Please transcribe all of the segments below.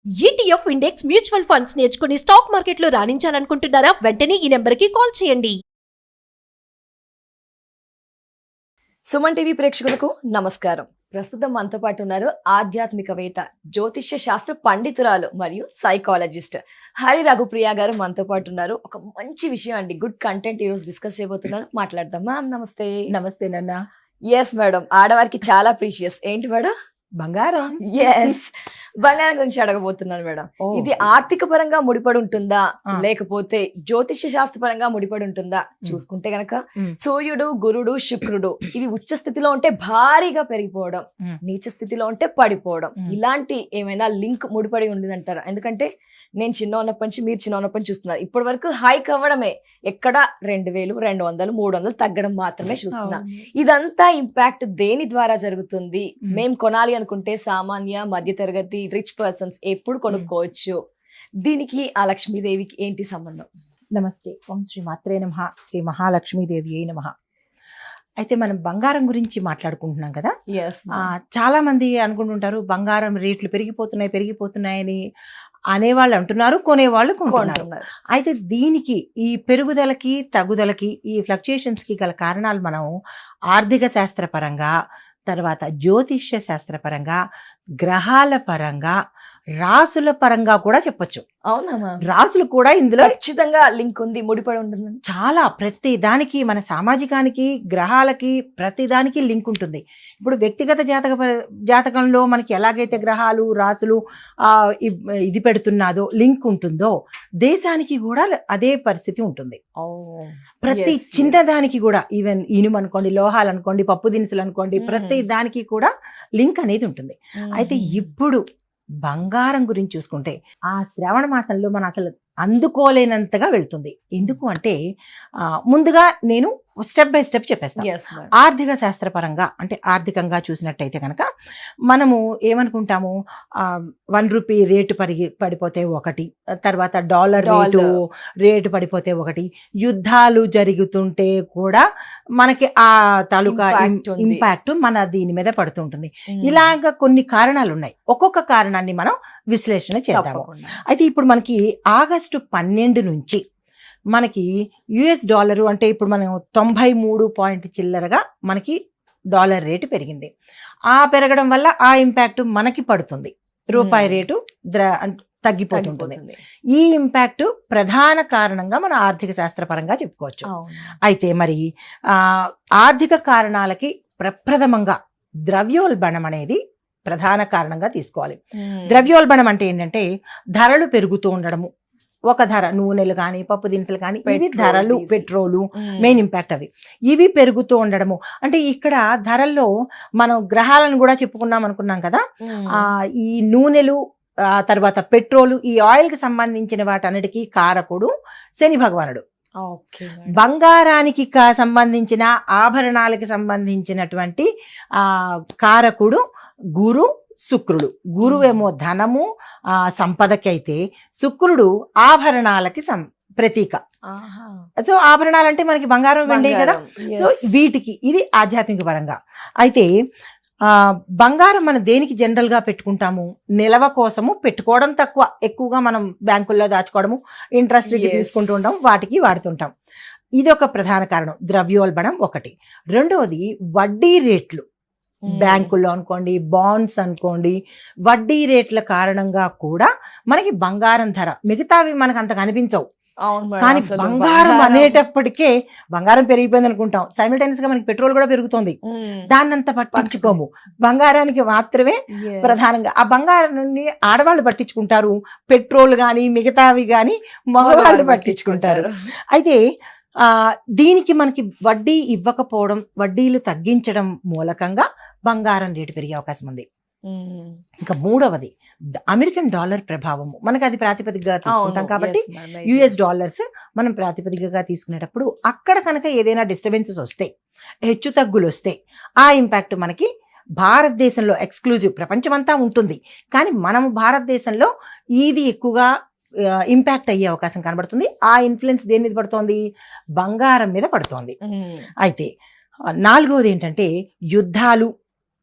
ETF index mutual funds నేర్చుకుని stock మార్కెట్లో రాణించాలనుకుంటున్నారా? వెంటనే ఈ నెంబర్కి కాల్ చేయండి. సుమన్ టీవీ ప్రేక్షకులకు నమస్కారం. ప్రస్తుతం మనతో పాటు ఉన్నారు ఆధ్యాత్మికవేత్త, జ్యోతిష్య శాస్త్ర పండితురాలు మరియు సైకాలజిస్ట్ హరి రఘుప్రియ గారు మనతో పాటు ఉన్నారు. ఒక మంచి విషయం అండి, గుడ్ కంటెంట్ ఈ రోజు డిస్కస్ చేయబోతున్నారు. మాట్లాడదాం. మ్యామ్ నమస్తే. నమస్తే నాన్న. ఎస్ మేడం, ఆడవారికి చాలా ప్రీషియస్ ఏంటి మేడం? బంగారం. ఎస్, బంగారం గురించి అడగబోతున్నాను మేడం. ఇది ఆర్థిక పరంగా ముడిపడి ఉంటుందా లేకపోతే జ్యోతిష్య శాస్త్ర పరంగా ముడిపడి ఉంటుందా? చూసుకుంటే గనక సూర్యుడు, గురుడు, శుక్రుడు ఇవి ఉచ్చ స్థితిలో ఉంటే భారీగా పెరిగిపోవడం, నీచ స్థితిలో ఉంటే పడిపోవడం, ఇలాంటి ఏమైనా లింక్ ముడిపడి ఉండిందంటారా? ఎందుకంటే నేను చిన్న ఉన్నప్పటి నుంచి, మీరు చిన్న ఉన్నప్పటి నుంచి చూస్తున్నారు. ఇప్పటి వరకు హైక్ అవ్వడమే, ఎక్కడ 2000, 200, 300 తగ్గడం మాత్రమే చూస్తున్నా. ఇదంతా ఇంపాక్ట్ దేని ద్వారా జరుగుతుంది? మేము కొనాలి అనుకుంటే సామాన్య, మధ్య తరగతి, రిచ్ పర్సన్స్ ఎప్పుడు కొనుక్కోవచ్చు. దీనికి ఆ లక్ష్మీదేవికి ఏంటి సంబంధం? నమస్తే. ఓం శ్రీ మాత్రే నమః. శ్రీ మహాలక్ష్మీదేవి అయి నమః. అయితే మనం బంగారం గురించి మాట్లాడుకుంటున్నాం కదా. చాలా మంది అనుకుంటుంటారు బంగారం రేట్లు పెరిగిపోతున్నాయని అనేవాళ్ళు అంటున్నారు, కొనేవాళ్ళు కొంటున్నారు. అయితే దీనికి, ఈ పెరుగుదలకి తగ్గుదలకి, ఈ ఫ్లక్చుయేషన్స్ కి గల కారణాలు మనం ఆర్థిక శాస్త్ర పరంగా, తర్వాత జ్యోతిష్య శాస్త్ర పరంగా, గ్రహాల పరంగా, రాసుల పరంగా కూడా చెప్పొచ్చు. అవునా? రాసులు కూడా ఇందులో ఖచ్చితంగా లింక్ ఉంది, ముడిపడి ఉంటుంది. చాలా, ప్రతి దానికి, మన సామాజికానికి, గ్రహాలకి, ప్రతి దానికి లింక్ ఉంటుంది. ఇప్పుడు వ్యక్తిగత జాతకంలో మనకి ఎలాగైతే గ్రహాలు, రాసులు ఇది పెడుతున్నాదో, లింక్ ఉంటుందో, దేశానికి కూడా అదే పరిస్థితి ఉంటుంది. ప్రతి చిన్నదానికి కూడా, ఈవెన్ ఇనుము అనుకోండి, లోహాలు అనుకోండి, పప్పు దినుసులు అనుకోండి, ప్రతి దానికి కూడా లింక్ అనేది ఉంటుంది. అయితే ఇప్పుడు బంగారం గురించి చూసుకుంటే, ఆ శ్రావణ మాసంలో మనం అసలు అందుకోలేనంతగా వెళ్తుంది. ఎందుకు అంటే, ముందుగా నేను స్టెప్ బై స్టెప్ చెప్పేస్తాను. ఆర్థిక శాస్త్రపరంగా, అంటే ఆర్థికంగా చూసినట్టయితే కనుక మనము ఏమనుకుంటాము, 1 రూపీ రేటు పడిపోతే ఒకటి, తర్వాత డాలర్ రేటు పడిపోతే ఒకటి, యుద్ధాలు జరుగుతుంటే కూడా మనకి ఆ తాలూకా ఇంపాక్ట్ మన దీని మీద పడుతుంటుంది. ఇలాగ కొన్ని కారణాలు ఉన్నాయి. ఒక్కొక్క కారణాన్ని మనం విశ్లేషణ చేద్దాము. అయితే ఇప్పుడు మనకి ఆగస్టు 12 నుంచి మనకి యుఎస్ డాలరు, అంటే ఇప్పుడు మనం 93 పాయింట్ చిల్లరగా మనకి డాలర్ రేటు పెరిగింది. ఆ పెరగడం వల్ల ఆ ఇంపాక్ట్ మనకి పడుతుంది. రూపాయి రేటు తగ్గిపోతుంటుంది. ఈ ఇంపాక్ట్ ప్రధాన కారణంగా మన ఆర్థిక శాస్త్రపరంగా చెప్పుకోవచ్చు. అయితే మరి ఆర్థిక కారణాలకి ప్రప్రథమంగా ద్రవ్యోల్బణం అనేది ప్రధాన కారణంగా తీసుకోవాలి. ద్రవ్యోల్బణం అంటే ఏంటంటే, ధరలు పెరుగుతూ ఉండడము. ఒక ధర, నూనెలు కానీ, పప్పు దినుసులు కానీ, ఇవి ధరలు, పెట్రోలు మెయిన్ ఇంపాక్ట్. అవి ఇవి పెరుగుతూ ఉండడము. అంటే ఇక్కడ ధరల్లో మనం గ్రహాలను కూడా చెప్పుకున్నాం అనుకున్నాం కదా. ఈ నూనెలు, తర్వాత పెట్రోలు, ఈ ఆయిల్ కి సంబంధించిన వాటన్నిటికీ కారకుడు శని భగవానుడు. బంగారానికి సంబంధించిన, ఆభరణాలకి సంబంధించినటువంటి కారకుడు గురు, శుక్రుడు. గురువేమో ధనము, సంపదకి అయితే, శుక్రుడు ఆభరణాలకి ప్రతీక. సో ఆభరణాలు అంటే మనకి బంగారం, వెండి కదా. సో వీటికి ఇది ఆధ్యాత్మిక పరంగా. అయితే బంగారం మనం దేనికి జనరల్ గా పెట్టుకుంటాము? నిలవ కోసము పెట్టుకోవడం తక్కువ, ఎక్కువగా మనం బ్యాంకుల్లో దాచుకోవడము, ఇంట్రెస్ట్ తీసుకుంటూ ఉంటాం, వాటికి వాడుతుంటాం. ఇది ఒక ప్రధాన కారణం, ద్రవ్యోల్బణం ఒకటి. రెండవది వడ్డీ రేట్లు. బ్యాంకుల్లో అనుకోండి, బాండ్స్ అనుకోండి, వడ్డీ రేట్ల కారణంగా కూడా మనకి బంగారం ధర, మిగతావి మనకు అంత కనిపించవు, కానీ బంగారం అనేటప్పటికే బంగారం పెరిగిపోయింది అనుకుంటాం. సైమిల్టైనస్ గా మనకి పెట్రోల్ కూడా పెరుగుతుంది, దాన్నంత పట్టించుకోము. బంగారానికి మాత్రమే ప్రధానంగా. ఆ బంగారాన్ని ఆడవాళ్ళు పట్టించుకుంటారు, పెట్రోల్ గాని మిగతావి గాని మగవాళ్ళు పట్టించుకుంటారు. అయితే దీనికి మనకి వడ్డీ ఇవ్వకపోవడం, వడ్డీలు తగ్గించడం మూలకంగా బంగారం రేటు పెరిగే అవకాశం ఉంది. ఇంకా మూడవది అమెరికన్ డాలర్ ప్రభావము. మనకి అది ప్రాతిపదికగా తీసుకుంటాం కాబట్టి యుఎస్ డాలర్స్ మనం ప్రాతిపదికగా తీసుకునేటప్పుడు అక్కడ కనుక ఏదైనా డిస్టర్బెన్సెస్ వస్తే, హెచ్చు తగ్గులు వస్తే, ఆ ఇంపాక్ట్ మనకి భారతదేశంలో ఎక్స్క్లూజివ్, ప్రపంచమంతా ఉంటుంది కానీ మనం భారతదేశంలో ఇది ఎక్కువగా ఇంపాక్ట్ అయ్యే అవకాశం కనబడుతుంది. ఆ ఇన్ఫ్లుయెన్స్ దేని మీద పడుతోంది? బంగారం మీద పడుతోంది. అయితే నాలుగవది ఏంటంటే యుద్ధాలు,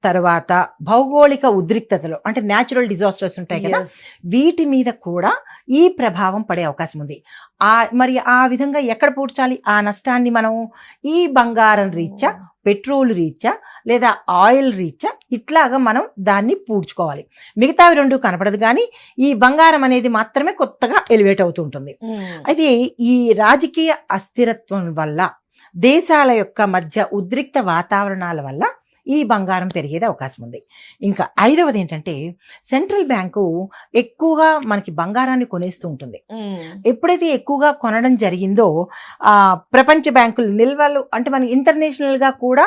తర్వాత భౌగోళిక ఉద్రిక్తతలు అంటే న్యాచురల్ డిజాస్టర్స్ ఉంటాయి కదా, Yes. వీటి మీద కూడా ఈ ప్రభావం పడే అవకాశం ఉంది. మరి ఆ విధంగా ఎక్కడ పూడ్చాలి ఆ నష్టాన్ని? మనం ఈ బంగారం రీత్యా, పెట్రోల్ రీత్యా లేదా ఆయిల్ రీత్యా ఇట్లాగా మనం దాన్ని పూడ్చుకోవాలి. మిగతావి రెండు కనపడదు, కానీ ఈ బంగారం అనేది మాత్రమే కొత్తగా ఎలివేట్ అవుతూ ఉంటుంది. అయితే ఈ రాజకీయ అస్థిరత్వం వల్ల, దేశాల యొక్క మధ్య ఉద్రిక్త వాతావరణాల వల్ల ఈ బంగారం పెరిగేది అవకాశం ఉంది. ఇంకా 5వది ఏంటంటే, సెంట్రల్ బ్యాంకు ఎక్కువగా మనకి బంగారాన్ని కొనేస్తూ ఉంటుంది. ఎప్పుడైతే ఎక్కువగా కొనడం జరిగిందో ప్రపంచ బ్యాంకులు నిల్వలు అంటే మన ఇంటర్నేషనల్ గా కూడా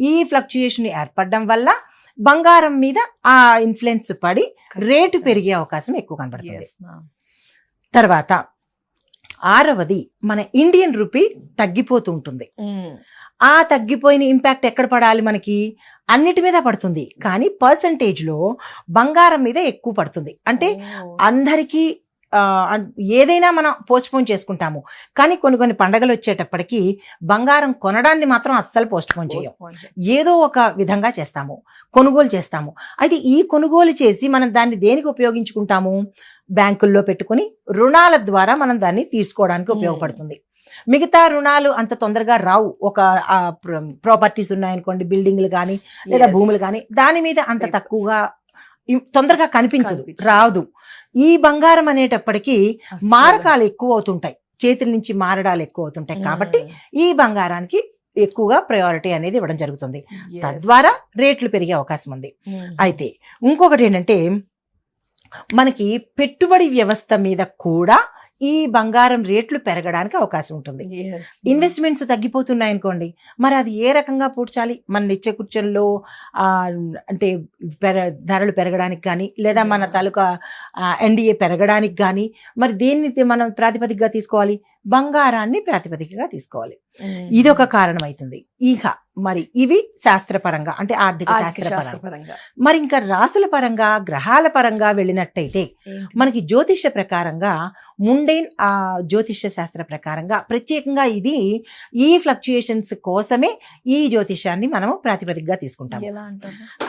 ఈ ఫ్లక్చుయేషన్ ఏర్పడడం వల్ల బంగారం మీద ఆ ఇన్ఫ్లుయెన్స్ పడి రేటు పెరిగే అవకాశం ఎక్కువ కనబడుతుంది. తర్వాత 6వది మన ఇండియన్ రూపీ తగ్గిపోతూ ఉంటుంది. ఆ తగ్గిపోయిన ఇంపాక్ట్ ఎక్కడ పడాలి? మనకి అన్నిటి మీద పడుతుంది, కానీ పర్సంటేజ్ లో బంగారం మీద ఎక్కువ పడుతుంది. అంటే అందరికీ ఏదైనా మనం పోస్ట్ పోన్ చేసుకుంటాము, కానీ కొన్ని పండగలు వచ్చేటప్పటికి బంగారం కొనడాన్ని మాత్రం అస్సలు పోస్ట్ పోన్ చేయం. ఏదో ఒక విధంగా చేస్తాము, కొనుగోలు చేస్తాము. అయితే ఈ కొనుగోలు చేసి మనం దాన్ని దేనికి ఉపయోగించుకుంటాము? బ్యాంకుల్లో పెట్టుకుని రుణాల ద్వారా మనం దాన్ని తీసుకోవడానికి ఉపయోగపడుతుంది. మిగతా రుణాలు అంత తొందరగా రావు. ఒక ప్రాపర్టీస్ ఉన్నాయనుకోండి, బిల్డింగ్లు కానీ లేదా భూములు కానీ, దాని మీద అంత తక్కువగా తొందరగా కనిపించదు, రాదు. ఈ బంగారం అనేటప్పటికీ మారకాలు ఎక్కువ అవుతుంటాయి, చేతుల నుంచి మారడాలు ఎక్కువ అవుతుంటాయి. కాబట్టి ఈ బంగారానికి ఎక్కువగా ప్రయారిటీ అనేది ఇవ్వడం జరుగుతుంది. తద్వారా రేట్లు పెరిగే అవకాశం ఉంది. అయితే ఇంకొకటి ఏంటంటే, మనకి పెట్టుబడి వ్యవస్థ మీద కూడా ఈ బంగారం రేట్లు పెరగడానికి అవకాశం ఉంటుంది. ఇన్వెస్ట్మెంట్స్ తగ్గిపోతున్నాయి అనుకోండి, మరి అది ఏ రకంగా పూడ్చాలి? మన నిత్య కూర్చొనిలో అంటే ధరలు పెరగడానికి కానీ, లేదా మన తాలూకా ఎన్డీఏ పెరగడానికి కానీ, మరి దేన్ని మనం ప్రాతిపదికగా తీసుకోవాలి? బంగారాన్ని ప్రాతిపదికగా తీసుకోవాలి. ఇదొక కారణం అవుతుంది. ఇక మరి ఇవి శాస్త్రపరంగా అంటే ఆర్థిక శాస్త్రపరంగా. మరి ఇంకా రాసుల పరంగా, గ్రహాల పరంగా వెళ్ళినట్టయితే మనకి జ్యోతిష్య ప్రకారంగా, ముండైన్ జ్యోతిష్య శాస్త్ర ప్రకారంగా ప్రత్యేకంగా ఇది ఈ ఫ్లక్చుయేషన్స్ కోసమే ఈ జ్యోతిష్యాన్ని మనం ప్రాతిపదికగా తీసుకుంటాం.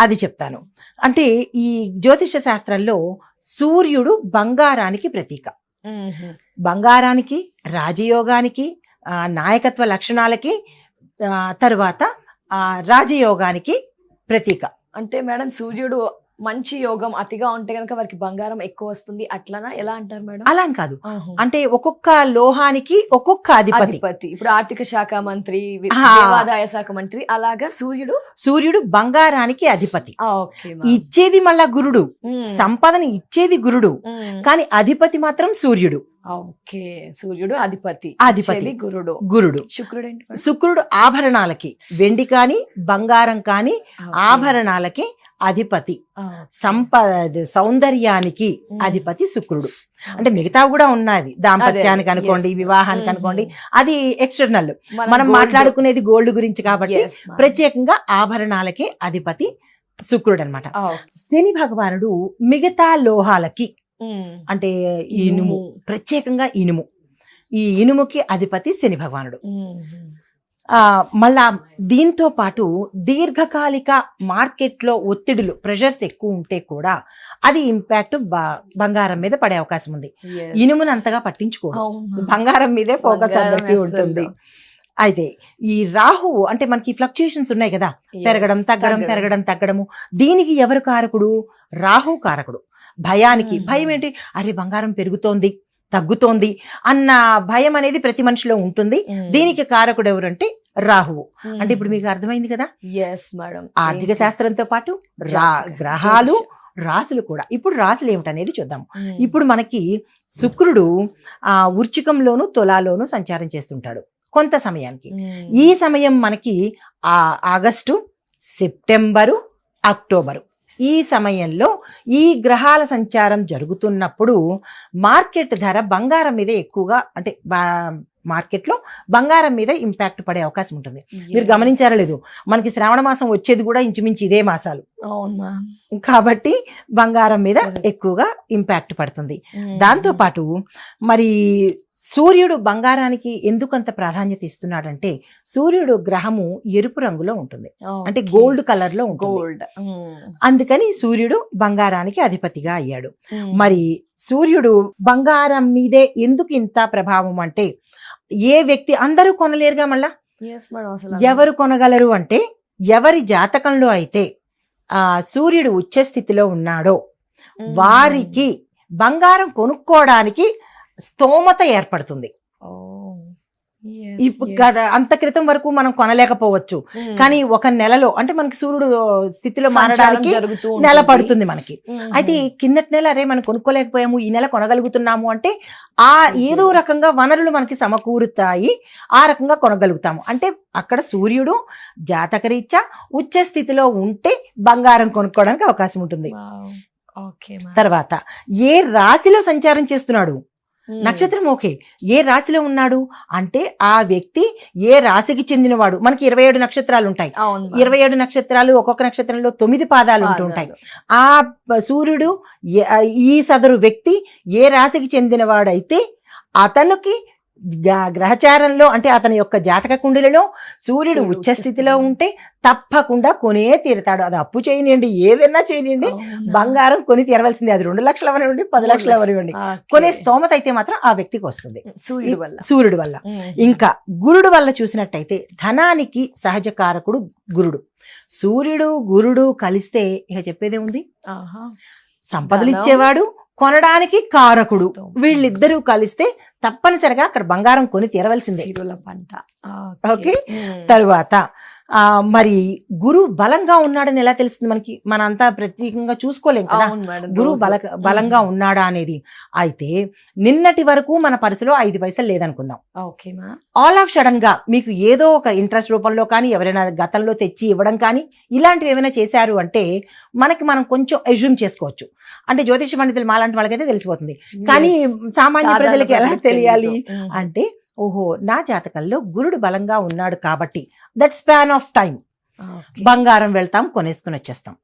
అది చెప్తాను. అంటే ఈ జ్యోతిష్య శాస్త్రంలో సూర్యుడు బంగారానికి ప్రతీక. బంగారానికి, రాజయోగానికి, నాయకత్వ లక్షణాలకి, తరువాత రాజయోగానికి ప్రతీక. అంటే మేడం, సూర్యుడు మంచి యోగం అతిగా ఉంటే కనుక వారికి బంగారం ఎక్కువ వస్తుంది, అట్లనా? ఎలా అంటారు మేడం? అలా అని కాదు, అంటే ఒక్కొక్క లోహానికి ఒక్కొక్క అధిపతి. ఇప్పుడు ఆర్థిక శాఖ మంత్రి, దేవాదాయ శాఖ మంత్రి, అలాగా సూర్యుడు బంగారానికి అధిపతి. ఇచ్చేది మళ్ళా గురుడు, సంపదను ఇచ్చేది గురుడు, కానీ అధిపతి మాత్రం సూర్యుడు. సూర్యుడు అధిపతి, గురుడు. శుక్రుడు ఆభరణాలకి, వెండి కాని బంగారం కాని ఆభరణాలకి అధిపతి, సౌందర్యానికి అధిపతి శుక్రుడు. అంటే మిగతా కూడా ఉన్నది, దాంపత్యానికి అనుకోండి, వివాహానికి అనుకోండి, అది ఎక్స్టర్నల్. మనం మాట్లాడుకునేది గోల్డ్ గురించి కాబట్టి ప్రత్యేకంగా ఆభరణాలకి అధిపతి శుక్రుడు అన్నమాట. శని భగవానుడు మిగతా లోహాలకి, అంటే ఇనుము, ప్రత్యేకంగా ఇనుము, ఈ ఇనుముకి అధిపతి శని భగవానుడు. మళ్ళా దీంతో పాటు దీర్ఘకాలిక మార్కెట్లో ఒత్తిడులు, ప్రెషర్స్ ఎక్కువ ఉంటే కూడా అది ఇంపాక్ట్ బంగారం మీద పడే అవకాశం ఉంది. ఇనుమును అంతగా పట్టించుకోడు, బంగారం మీదే ఫోకస్ అన్నట్టు ఉంటుంది. అయితే ఈ రాహువు అంటే మనకి ఫ్లక్చుయేషన్స్ ఉన్నాయి కదా, పెరగడం తగ్గడం, పెరగడం తగ్గడము, దీనికి ఎవరు కారకుడు? రాహు కారకుడు. భయానికి, భయం ఏంటి? అరే బంగారం పెరుగుతోంది, తగ్గుతోంది అన్న భయం అనేది ప్రతి మనిషిలో ఉంటుంది. దీనికి కారకుడు ఎవరంటే రాహువు. అంటే ఇప్పుడు మీకు అర్థమైంది కదా. ఆర్థిక శాస్త్రంతో పాటు గ్రహాలు, రాశులు కూడా. ఇప్పుడు రాశులు ఏమిటనేది చూద్దాం. ఇప్పుడు మనకి శుక్రుడు వృశ్చికంలోను, తులాలోను సంచారం చేస్తుంటాడు కొంత సమయానికి. ఈ సమయం మనకి ఆగస్టు, సెప్టెంబరు, అక్టోబరు, ఈ సమయంలో ఈ గ్రహాల సంచారం జరుగుతున్నప్పుడు మార్కెట్ ధర బంగారం మీద ఎక్కువగా, అంటే మార్కెట్లో బంగారం మీద ఇంపాక్ట్ పడే అవకాశం ఉంటుంది. మీరు గమనించారా లేదు, మనకి శ్రావణ మాసం వచ్చేది కూడా ఇంచుమించు ఇదే మాసాలు. అవును మ్యామ్. కాబట్టి బంగారం మీద ఎక్కువగా ఇంపాక్ట్ పడుతుంది. దాంతో పాటు మరి సూర్యుడు బంగారానికి ఎందుకంత ప్రాధాన్యత ఇస్తున్నాడంటే సూర్యుడు గ్రహము ఎరుపు రంగులో ఉంటుంది, అంటే గోల్డ్ కలర్ లో ఉంటుంది. గోల్డ్. అందుకని సూర్యుడు బంగారానికి అధిపతిగా అయ్యాడు. మరి సూర్యుడు బంగారం మీదే ఎందుకు ఇంత ప్రభావం అంటే ఏ వ్యక్తి అందరూ కొనలేరుగా, మళ్ళా ఎవరు కొనగలరు అంటే ఎవరి జాతకంలో అయితే ఆ సూర్యుడు ఉచ్చ స్థితిలో ఉన్నాడో వారికి బంగారం కొనుక్కోవడానికి స్తోమత ఏర్పడుతుంది. అంత క్రితం వరకు మనం కొనలేకపోవచ్చు, కానీ ఒక నెలలో అంటే మనకి సూర్యుడు స్థితిలో మారడానికి నెల పడుతుంది మనకి. అయితే కిందటి నెల అరే మనం కొనుక్కోలేకపోయాము, ఈ నెల కొనగలుగుతున్నాము అంటే ఆ ఏదో రకంగా వనరులు మనకి సమకూరుతాయి, ఆ రకంగా కొనగలుగుతాము. అంటే అక్కడ సూర్యుడు జాతకరీత్యా ఉచ్చ స్థితిలో ఉంటే బంగారం కొనుక్కోవడానికి అవకాశం ఉంటుంది. తర్వాత ఏ రాశిలో సంచారం చేస్తున్నాడు, నక్షత్రం ఓకే, ఏ రాశిలో ఉన్నాడు అంటే ఆ వ్యక్తి ఏ రాశికి చెందినవాడు. మనకి 27 నక్షత్రాలు ఉంటాయి, 27 నక్షత్రాలు ఒక్కొక్క నక్షత్రంలో 9 పాదాలు ఉంటూ ఉంటాయి. ఆ సూర్యుడు ఈ సదరు వ్యక్తి ఏ రాశికి చెందినవాడైతే అతనికి గ్రహచారంలో అంటే అతని యొక్క జాతక కుండలిలో సూర్యుడు ఉచ్చ స్థితిలో ఉంటే తప్పకుండా కొనే తీరుతాడు. అది అప్పు చేయనివ్వండి, ఏదైనా చేయనివ్వండి, బంగారం కొని తీరవలసింది. అది 2 లక్షలు అవనివ్వండి, 10 లక్షలు అవనివ్వండి, కొనే స్తోమత అయితే మాత్రం ఆ వ్యక్తికి వస్తుంది సూర్యుడు వల్ల. ఇంకా గురుడు వల్ల చూసినట్టయితే ధనానికి సహజ కారకుడు గురుడు. సూర్యుడు గురుడు కలిస్తే ఇక చెప్పేదే ఉంది, సంపదలు ఇచ్చేవాడు, కొనడానికి కారకుడు. వీళ్ళిద్దరూ కలిస్తే తప్పనిసరిగా అక్కడ బంగారం కొని తీరవలసిందే. ఓకే. తరువాత మరి గురువు బలంగా ఉన్నాడని ఎలా తెలుస్తుంది మనకి? మనంతా ప్రత్యేకంగా చూసుకోలేం కదా గురువు బలంగా ఉన్నాడా అనేది. అయితే నిన్నటి వరకు మన పరిధిలో 5 పైసలు లేదనుకుందాం. ఆల్ ఆఫ్ సడన్ గా మీకు ఏదో ఒక ఇంట్రెస్ట్ రూపంలో కానీ ఎవరైనా గతంలో తెచ్చి ఇవ్వడం కానీ ఇలాంటివి ఏమైనా చేశారు అంటే మనం కొంచెం అజ్యూమ్ చేసుకోవచ్చు. అంటే జ్యోతిష పండితులు మాలాంటి వాళ్ళకైతే తెలిసిపోతుంది, కానీ సామాన్య ప్రజలకి ఎలా తెలియాలి అంటే ఓహో నా జాతకంలో గురుడు బలంగా ఉన్నాడు కాబట్టి దట్ స్పాన్ ఆఫ్ టైం బంగారం వెళ్తాం, కొనేసుకుని వచ్చేస్తాం.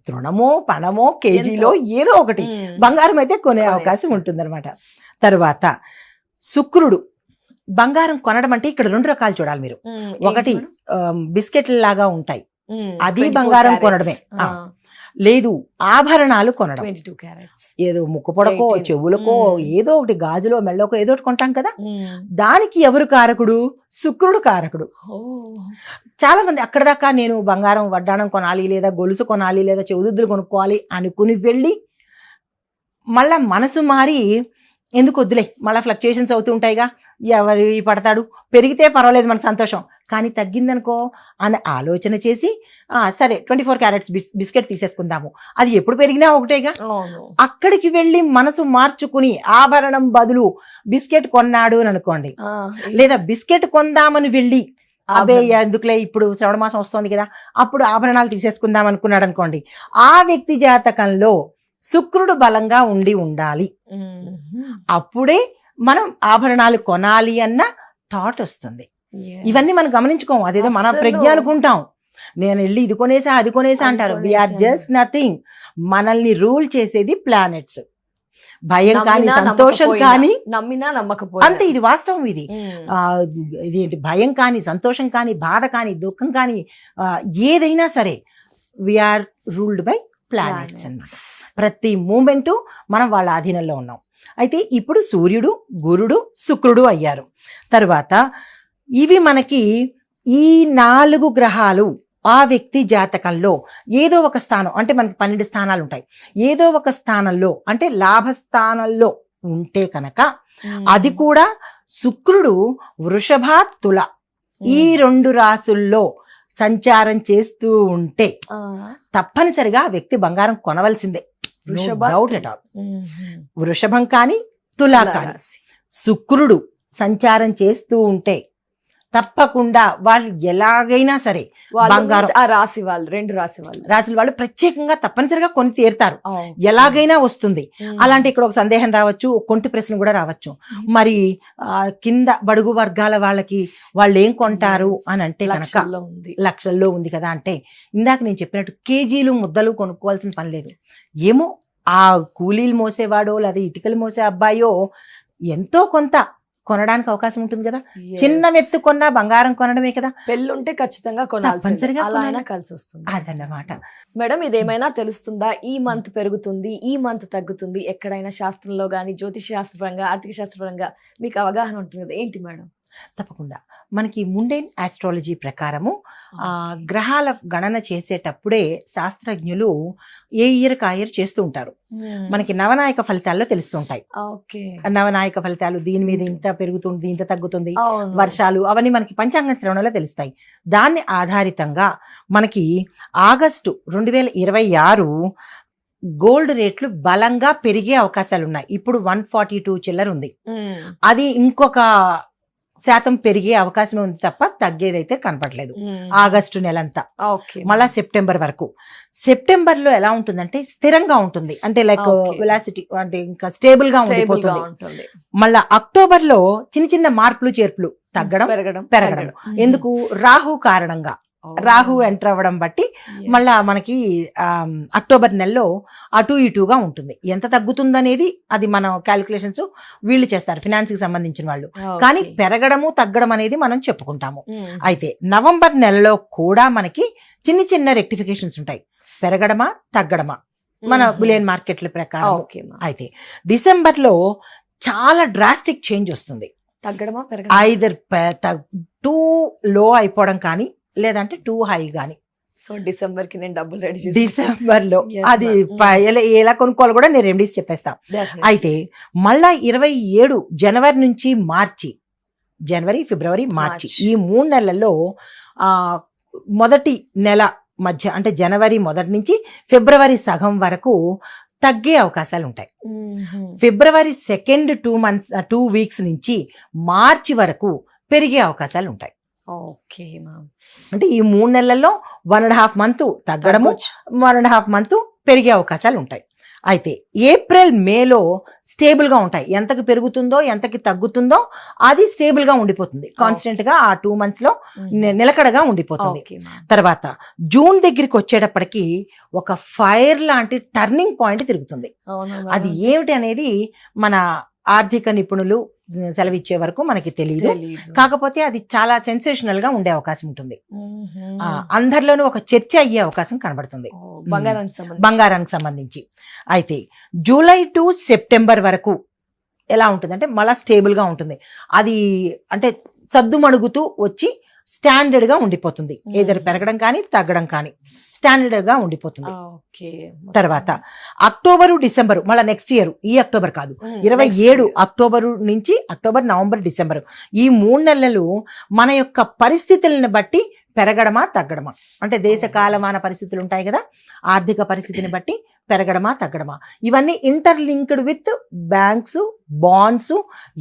తృణమో పణమో కేజీలో ఏదో ఒకటి బంగారం అయితే కొనే అవకాశం ఉంటుందన్నమాట. తర్వాత శుక్రుడు బంగారం కొనడం అంటే ఇక్కడ 2 రకాలు చూడాలి మీరు. ఒకటి బిస్కెట్ల లాగా ఉంటాయి, అది బంగారం కొనడమే. లేదు ఆభరణాలు కొనడం, 22 క్యారెట్స్ ఏదో ముక్కు పొడకో చెవులకో ఏదో ఒకటి గాజులో మెళ్ళకో ఏదో ఒకటి కొంటాం కదా, దానికి ఎవరు కారకుడు? శుక్రుడు కారకుడు. చాలా మంది అక్కడ దాకా నేను బంగారం వడ్డాణం కొనాలి, లేదా గొలుసు కొనాలి, లేదా చెవుదుద్దులు కొనుక్కోవాలి అనుకుని వెళ్ళి మళ్ళా మనసు మారి ఎందుకు వద్దులే మళ్ళీ ఫ్లక్చుయేషన్స్ అవుతూ ఉంటాయిగా, ఎవరి పడతాడు, పెరిగితే పర్వాలేదు మన సంతోషం, కానీ తగ్గిందనుకో అని ఆలోచన చేసి సరే 24 క్యారెట్స్ బిస్కెట్ తీసేసుకుందాము, అది ఎప్పుడు పెరిగినా ఒకటేగా. అక్కడికి వెళ్ళి మనసు మార్చుకుని ఆభరణం బదులు బిస్కెట్ కొన్నాడు అని అనుకోండి, లేదా బిస్కెట్ కొందామని వెళ్ళి అబే ఎందుకులే ఇప్పుడు శ్రవణ మాసం వస్తుంది కదా అప్పుడు ఆభరణాలు తీసేసుకుందాం అనుకున్నాడు అనుకోండి, ఆ వ్యక్తి జాతకంలో శుక్రుడు బలంగా ఉండాలి. అప్పుడే మనం ఆభరణాలు కొనాలి అన్న థాట్ వస్తుంది. ఇవన్నీ మనం గమనించుకోము, అదేదో మన ప్రజ్ఞ అనుకుంటాం. నేను వెళ్ళి ఇది కొనేసా అది కొనేసా అంటారు. We're just nothing. మనల్ని రూల్ చేసేది ప్లానెట్స్. భయం కానీ సంతోషం కానీ నమ్మినా నమ్మకపోయినా అంతే, ఇది వాస్తవం. ఇదేంటి భయం కానీ సంతోషం కానీ బాధ కానీ దుఃఖం కానీ ఏదైనా సరే వీఆర్ రూల్డ్ బై ప్లానెట్స్. ప్రతి మూమెంట్ మనం వాళ్ళ ఆధీనంలో ఉన్నాం. అయితే ఇప్పుడు సూర్యుడు గురుడు శుక్రుడు అయ్యారు. తర్వాత ఇవి మనకి ఈ 4 గ్రహాలు ఆ వ్యక్తి జాతకంలో ఏదో ఒక స్థానం, అంటే మనకి 12 స్థానాలు ఉంటాయి, ఏదో ఒక స్థానంలో అంటే లాభస్థానంలో ఉంటే కనుక అది కూడా శుక్రుడు వృషభ తుల ఈ 2 రాసుల్లో సంచారం చేస్తూ ఉంటే తప్పనిసరిగా ఆ వ్యక్తి బంగారం కొనవలసిందే. Doubt at all. వృషభం కానీ తులా కానీ శుక్రుడు సంచారం చేస్తూ ఉంటే తప్పకుండా వాళ్ళు ఎలాగైనా సరే వాళ్ళు బంగారం ఆ రాశి వాళ్ళు, 2 రాశి వాళ్ళు. రాసుల వాళ్ళు ప్రత్యేకంగా తప్పనిసరిగా కొని తీరుతారు, ఎలాగైనా వస్తుంది. అలాంటి ఇక్కడ ఒక సందేహం రావచ్చు, ఒక కొంటి ప్రశ్న కూడా రావచ్చు. మరి కింద బడుగు వర్గాల వాళ్ళకి వాళ్ళు ఏం కొంటారు అని అంటే కనుక లక్షల్లో ఉంది కదా అంటే, ఇందాక నేను చెప్పినట్టు కేజీలు ముద్దలు కొనుక్కోవాల్సిన పని లేదు. ఏమో ఆ కూలీలు మోసేవాడో లేదా ఇటుకలు మోసే అబ్బాయో ఎంతో కొంత కొనడానికి అవకాశం ఉంటుంది కదా. చిన్న మెత్తు కొన్నా బంగారం కొనడమే కదా. పెళ్ళుంటే ఖచ్చితంగా కొనాల్సిందే, అలా అయినా కలిసి వస్తుంది. అదన్నమాట మేడం. ఇదేమైనా తెలుస్తుందా, ఈ మంత్ పెరుగుతుంది, ఈ మంత్ తగ్గుతుంది? ఎక్కడైనా శాస్త్రంలో గానీ, జ్యోతిష శాస్త్రపరంగా, ఆర్థిక శాస్త్రపరంగా మీకు అవగాహన ఉంటుంది కదా, ఏంటి మేడం? తప్పకుండా మనకి ముండైన్ ఆస్ట్రాలజీ ప్రకారము గ్రహాల గణన చేసేటప్పుడే శాస్త్రజ్ఞులు ఏ ఇయర్ కా ఇయర్ చేస్తూ ఉంటారు. మనకి నవనాయక ఫలితాల్లో తెలుస్తుంటాయి. నవనాయక ఫలితాలు దీని మీద ఇంత పెరుగుతుంది, ఇంత తగ్గుతుంది, వర్షాలు అవన్నీ మనకి పంచాంగ శ్రవణంలో తెలుస్తాయి. దాన్ని ఆధారితంగా మనకి ఆగస్టు 2026 గోల్డ్ రేట్లు బలంగా పెరిగే అవకాశాలు ఉన్నాయి. ఇప్పుడు 142 చిల్లర ఉంది. అది ఇంకొక శాతం పెరిగే అవకాశం ఉంది తప్ప తగ్గేదైతే కనపడలేదు ఆగస్టు నెలంతా. మళ్ళా సెప్టెంబర్ వరకు. సెప్టెంబర్ లో ఎలా ఉంటుందంటే స్థిరంగా ఉంటుంది, అంటే లైక్ వెలాసిటీ అంటే ఇంకా స్టేబుల్ గా ఉండిపోతుంది. మళ్ళా అక్టోబర్ లో చిన్న చిన్న మార్పులు చేర్పులు, తగ్గడం పెరగడం. ఎందుకు? రాహు కారణంగా. రాహు ఎంటర్ అవ్వడం బట్టి మళ్ళా మనకి అక్టోబర్ నెలలో అటు ఇటుగా ఉంటుంది. ఎంత తగ్గుతుందనేది అది మన క్యాలిక్యులేషన్స్ వీళ్ళు చేస్తారు, ఫినాన్స్ కి సంబంధించిన వాళ్ళు. కానీ పెరగడము తగ్గడం అనేది మనం చెప్పుకుంటాము. అయితే నవంబర్ నెలలో కూడా మనకి చిన్న చిన్న రెక్టిఫికేషన్స్ ఉంటాయి, పెరగడమా తగ్గడమా మన బులియన్ మార్కెట్ల ప్రకారం. అయితే డిసెంబర్ లో చాలా డ్రాస్టిక్ చేంజ్ వస్తుంది. తగ్గడమా ఐదర్ టూ లో అయిపోవడం కానీ లేదంటే టూ హై గాని. సో డిసెంబర్ కి నేను డబ్బులు రెడీ డిసెంబర్ లో అది ఎలా కొనుక్కోవాలి కూడా నేను రెమెడీస్ చెప్పేస్తా. అయితే మళ్ళా 27 జనవరి నుంచి మార్చి, జనవరి ఫిబ్రవరి మార్చి ఈ 3 నెలల్లో మొదటి నెల మధ్య అంటే జనవరి మొదటి నుంచి ఫిబ్రవరి సగం వరకు తగ్గే అవకాశాలు ఉంటాయి. ఫిబ్రవరి సెకండ్ 2 వీక్స్ నుంచి మార్చి వరకు పెరిగే అవకాశాలు ఉంటాయి. అంటే ఈ 3 నెలల్లో 1.5 మంత్ తగ్గడము, 1.5 మంత్ పెరిగే అవకాశాలు ఉంటాయి. అయితే ఏప్రిల్ మేలో స్టేబుల్ గా ఉంటాయి. ఎంతకి పెరుగుతుందో ఎంతకి తగ్గుతుందో అది స్టేబుల్ గా ఉండిపోతుంది, కాన్స్టెంట్ గా ఆ 2 months లో నిలకడగా ఉండిపోతుంది. తర్వాత జూన్ దగ్గరికి వచ్చేటప్పటికి ఒక ఫైర్ లాంటి టర్నింగ్ పాయింట్ తిరుగుతుంది. అది ఏమిటి అనేది మన ఆర్థిక నిపుణులు సెలవిచ్చే వరకు మనకి తెలియదు. కాకపోతే అది చాలా సెన్సేషనల్ గా ఉండే అవకాశం ఉంటుంది. అందరిలోనూ ఒక చర్చ అయ్యే అవకాశం కనబడుతుంది బంగారానికి సంబంధించి. అయితే జూలై టు సెప్టెంబర్ వరకు ఎలా ఉంటుంది అంటే మళ్ళా స్టేబుల్ గా ఉంటుంది. అది అంటే సద్దుమణుగుతూ వచ్చి స్టాండర్డ్ గా ఉండిపోతుంది. ఏదైనా పెరగడం కానీ తగ్గడం కానీ స్టాండర్డ్ గా ఉండిపోతుంది. తర్వాత అక్టోబరు డిసెంబరు మళ్ళీ నెక్స్ట్ ఇయర్, ఈ అక్టోబర్ కాదు, 27 అక్టోబరు నుంచి అక్టోబర్ నవంబర్ డిసెంబర్ ఈ 3 నెలలు మన యొక్క పరిస్థితులను బట్టి పెరగడమా తగ్గడమా, అంటే దేశ కాలమాన పరిస్థితులు ఉంటాయి కదా, ఆర్థిక పరిస్థితిని బట్టి పెరగడమా తగ్గడమా, ఇవన్నీ ఇంటర్లింక్డ్ విత్ బ్యాంక్స్, బాండ్స్,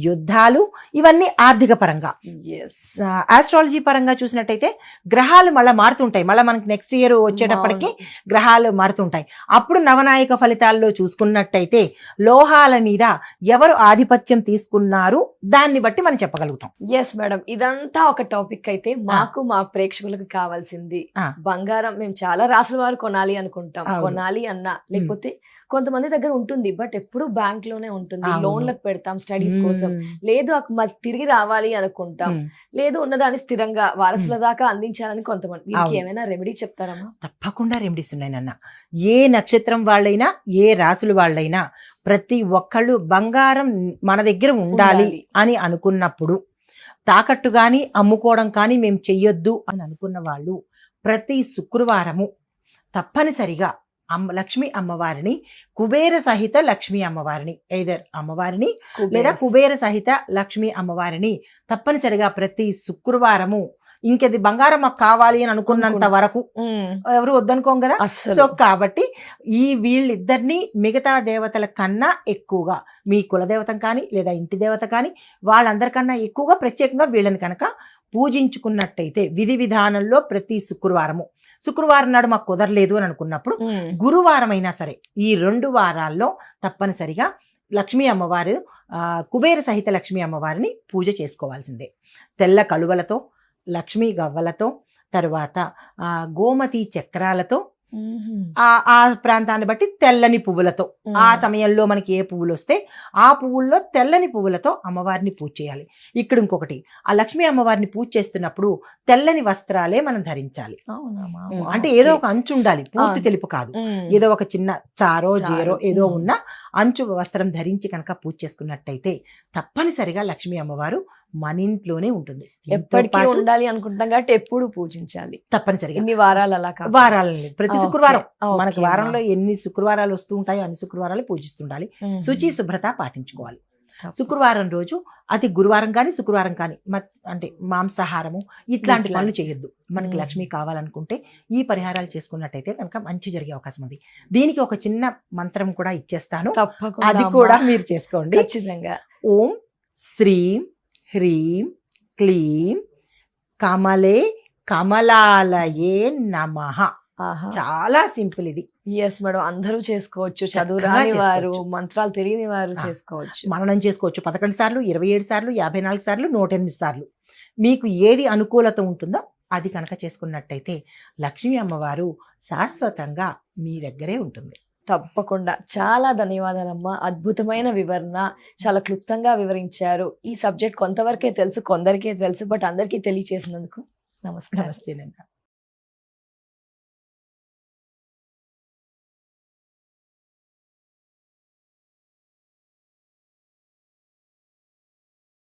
యుద్ధాలు, ఇవన్నీ ఆర్థిక పరంగా. ఆస్ట్రాలజీ పరంగా చూసినట్టయితే గ్రహాలు మళ్ళీ మారుతుంటాయి. మళ్ళీ మనకి నెక్స్ట్ ఇయర్ వచ్చేటప్పటికి గ్రహాలు మారుతుంటాయి. అప్పుడు నవనాయక ఫలితాల్లో చూసుకున్నట్టయితే లోహాల మీద ఎవరు ఆధిపత్యం తీసుకున్నారు దాన్ని బట్టి మనం చెప్పగలుగుతాం. ఎస్ మేడం, ఇదంతా ఒక టాపిక్ అయితే మాకు మా ప్రేక్షకులకు కావాల్సింది బంగారం. మేము చాలా రాసుల వారు కొనాలి అనుకుంటాం, కొనాలి అన్నా లేకపోతే కొంతమంది దగ్గర ఉంటుంది బట్ ఎప్పుడు బ్యాంక్ లోనే ఉంటుంది, లోన్లకు పెడతాం స్టడీస్ కోసం, లేదు తిరిగి రావాలి అనుకుంటాం, లేదు ఉన్నదాన్ని స్థిరంగా వారసుల దాకా అందించాలని కొంతమంది. దీనికి ఏమైనా రెమెడీ చెప్తారమ్మా? తప్పకుండా రెమెడీస్ ఉన్నాయి నాన్న. ఏ నక్షత్రం వాళ్ళైనా ఏ రాసులు వాళ్ళైనా ప్రతి ఒక్కళ్ళు బంగారం మన దగ్గర ఉండాలి అని అనుకున్నప్పుడు, తాకట్టు కానీ అమ్ముకోవడం కానీ మేము చెయ్యొద్దు అని అనుకున్న వాళ్ళు ప్రతి శుక్రవారము తప్పనిసరిగా లక్ష్మీ అమ్మవారిని, కుబేర సహిత లక్ష్మీ అమ్మవారిని, ఎయిదర్ అమ్మవారిని లేదా కుబేర సహిత లక్ష్మీ అమ్మవారిని తప్పనిసరిగా ప్రతి శుక్రవారము, ఇంకది బంగారం మాకు కావాలి అని అనుకున్నంత వరకు ఎవరు వద్దనుకోం కదా. సో కాబట్టి వీళ్ళిద్దరిని మిగతా దేవతల కన్నా ఎక్కువగా, మీ కులదేవత కానీ లేదా ఇంటి దేవత కానీ వాళ్ళందరికన్నా ఎక్కువగా ప్రత్యేకంగా వీళ్ళని కనుక పూజించుకున్నట్టయితే విధి విధానంలో ప్రతి శుక్రవారం నాడు మాకు కుదరలేదు అని అనుకున్నప్పుడు గురువారం అయినా సరే ఈ 2 వారాల్లో తప్పనిసరిగా లక్ష్మీ అమ్మవారు కుబేర సహిత లక్ష్మీ అమ్మవారిని పూజ చేసుకోవాల్సిందే. తెల్ల కలువలతో, లక్ష్మీ గవ్వలతో, తరువాత గోమతి చక్రాలతో, ఆ ప్రాంతాన్ని బట్టి తెల్లని పువ్వులతో, ఆ సమయంలో మనకి ఏ పువ్వులు వస్తే ఆ పువ్వుల్లో తెల్లని పువ్వులతో అమ్మవారిని పూజ చేయాలి. ఇక్కడ ఇంకొకటి, ఆ లక్ష్మీ అమ్మవారిని పూజ చేస్తున్నప్పుడు తెల్లని వస్త్రాలే మనం ధరించాలి. అంటే ఏదో ఒక అంచు ఉండాలి, పూర్తి తెలుపు కాదు, ఏదో ఒక చిన్న చారో జీరో ఏదో ఉన్న అంచు వస్త్రం ధరించి కనుక పూజ చేసుకున్నట్టయితే తప్పనిసరిగా లక్ష్మీ అమ్మవారు మన ఇంట్లోనే ఉంటుంది. ఎప్పటికీ ఉండాలి అనుకుంటాం కాబట్టి ఎప్పుడు పూజించాలి తప్పనిసరిగా. ఇన్ని వారాలు అలా వారాలు ప్రతి శుక్రవారం మనకి వారంలో ఎన్ని శుక్రవారాలు వస్తూ ఉంటాయో అన్ని శుక్రవారాలు పూజిస్తుండాలి. శుచి శుభ్రత పాటించుకోవాలి. శుక్రవారం రోజు అది గురువారం కానీ శుక్రవారం కానీ అంటే మాంసాహారము ఇట్లాంటి పనులు చేయొద్దు. మనకి లక్ష్మి కావాలనుకుంటే ఈ పరిహారాలు చేసుకున్నట్టయితే కనుక మంచి జరిగే అవకాశం ఉంది. దీనికి ఒక చిన్న మంత్రం కూడా ఇచ్చేస్తాను, అది కూడా మీరు చేసుకోండి ఖచ్చితంగా. ఓం శ్రీం హ్రీం క్లీం కమలే కమలాలయే నమః. చాలా సింపుల్ ఇది. ఎస్ మేడం, అందరూ చేసుకోవచ్చు. చదువు రాని వారు, మంత్రాలు తెలియని వారు చేసుకోవచ్చు. మననం చేసుకోవచ్చు. 11 సార్లు, 27 సార్లు, 54 సార్లు, 108 సార్లు మీకు ఏది అనుకూలత ఉంటుందో అది కనుక చేసుకున్నట్టయితే లక్ష్మీ అమ్మవారు శాశ్వతంగా మీ దగ్గరే ఉంటుంది. తప్పకుండా. చాలా ధన్యవాదాలమ్మా, అద్భుతమైన వివరణ, చాలా క్లుప్తంగా వివరించారు. ఈ సబ్జెక్ట్ కొంతవరకే తెలుసు, కొందరికే తెలుసు, బట్ అందరికీ తెలియచేసినందుకు నమస్కారం. నమస్తేనండి.